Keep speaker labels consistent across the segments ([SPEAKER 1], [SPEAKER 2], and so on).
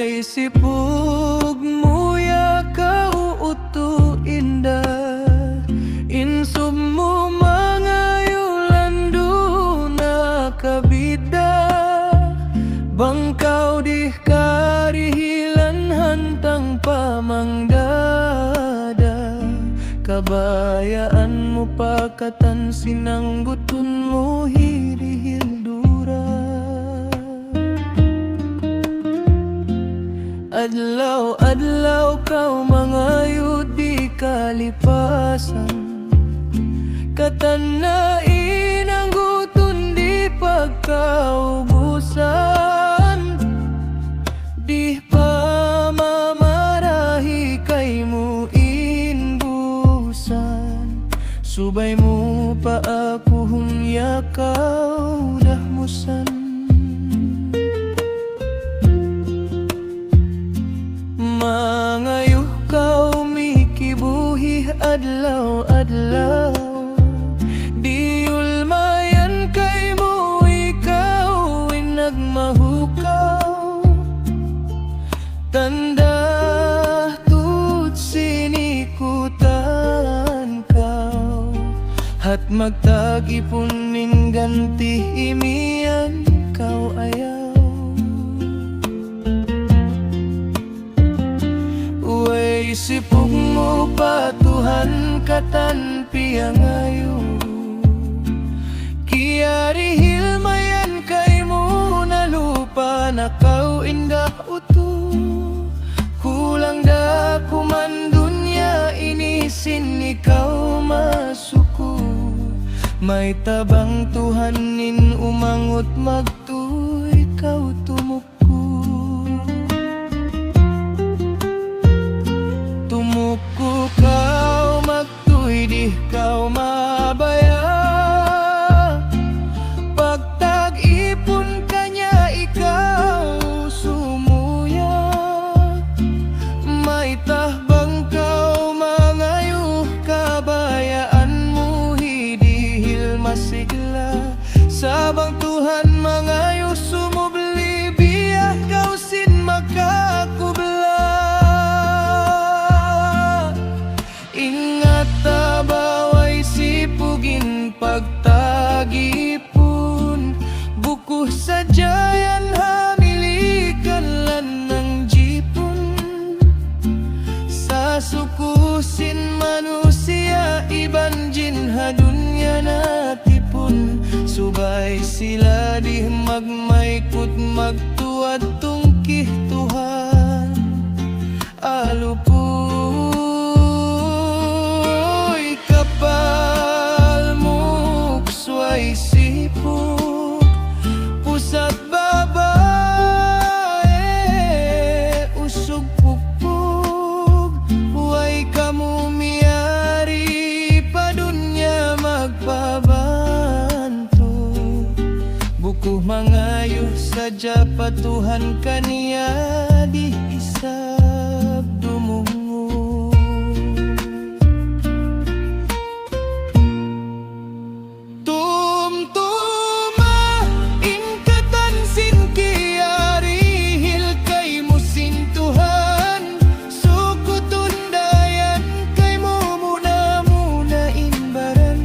[SPEAKER 1] Way sipug muya kauuto inda insub mo mga yulando na kabida bangkaw di karihilan hantang pamangdada kabayaan mo pakatan sinang butun mo hirihildura adlaw-adlaw kau mga yudi kalipasan katanain ang gutun di pagkaubusan di pa mamarahi kay mo inbusan subay mo pa ako humyakaw dahmusan mangayuh kau mikibuhi adlaw-adlaw di ulmayan kay mo ikaw nagmahukaw tanda tut sinikutan kau hat magtag-ipon ning ganti imian kau ayaw way sipug mo patuhan katan piangayo kiari hilmayan kay mo na lupa na kau indah uto kulang da kuman dunya inisin ikaw masuko may tabang tuhanin umangot magtu ikaw tumuko tumuko kau magtuy di kau mabaya pagtag-ipon kanya ikaw sumuya may tahbang kau mangayuh kabayaan mo hidihil masigla sabang Tuhan mangayuh sumubli biyah kau sin makakubla ingat tabaway sipugin pagtagipon bukuh sajayan hamilikan lan ng jipon sa sukusin manusia iban jin hadunya natipon subay sila di magmaykut magtuad tungkih Tuhan alupoy kapal muksway sipog pusat babae usog pupog way kamu miari pa dunya magpabanto bukuh mangayuh saja patuhan kaniya di isab dumungo tumtuma ingkatan sin kiari hil kay mo sintuhan sukutundayan kay mo muna imbaran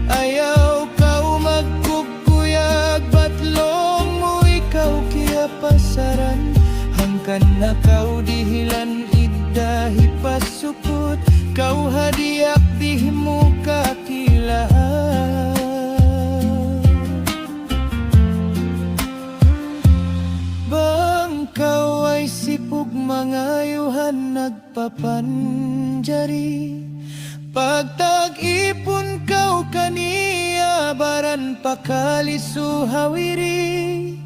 [SPEAKER 1] ayaw kau magkukuyag batlong mo ikaw kaya pasaran hangkan na kau dihilan iddahi pasukot kau hadiak di mo kakilaan bangkaw ay sipug mangayuhan nagpapanjari pagtag-ipon kau kaniya baran pakalisu hawiri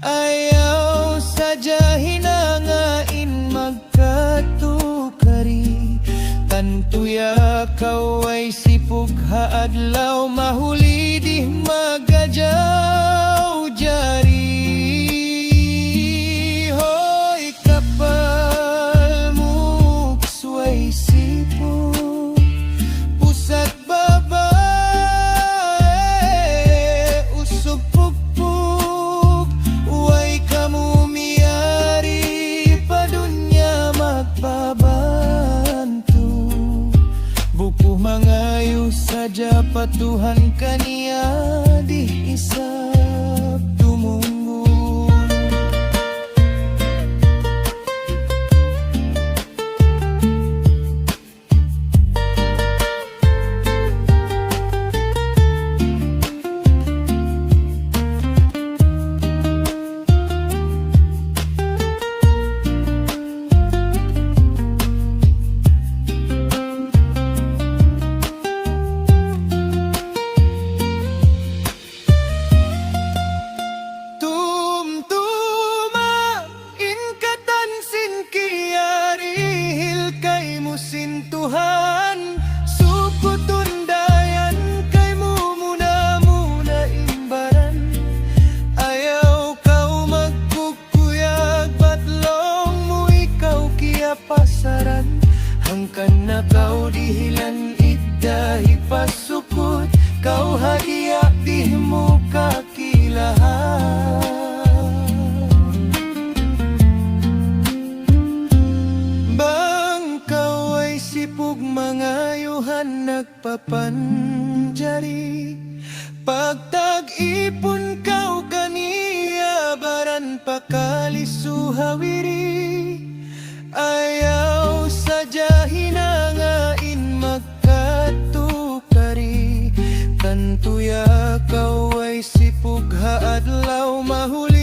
[SPEAKER 1] ayaw sadya hinangain magkatukari tantuya kau ay sipug haadlaw mahuli di magajaw jari hoy kapal muksway sipug pusat babae usog pugpug way kamu miari batuhan kaniya di isap tumunggon. Sintuhan sukutundayan kay mo muna imbaran. Ayaw kau magkukuyag batlong mo ikaw kiya pasaran. Hangkan na kau dihilan iddahi pasukot, kau hadiak di mo kakilahan. Sipug mga yuhan nagpapanjari, pagtag-ipon kau kaniya baran pakalisuhawiri. Ayaw sadya hinangain magkatukari, kantuya kau ay sipug haadlaw mahuli.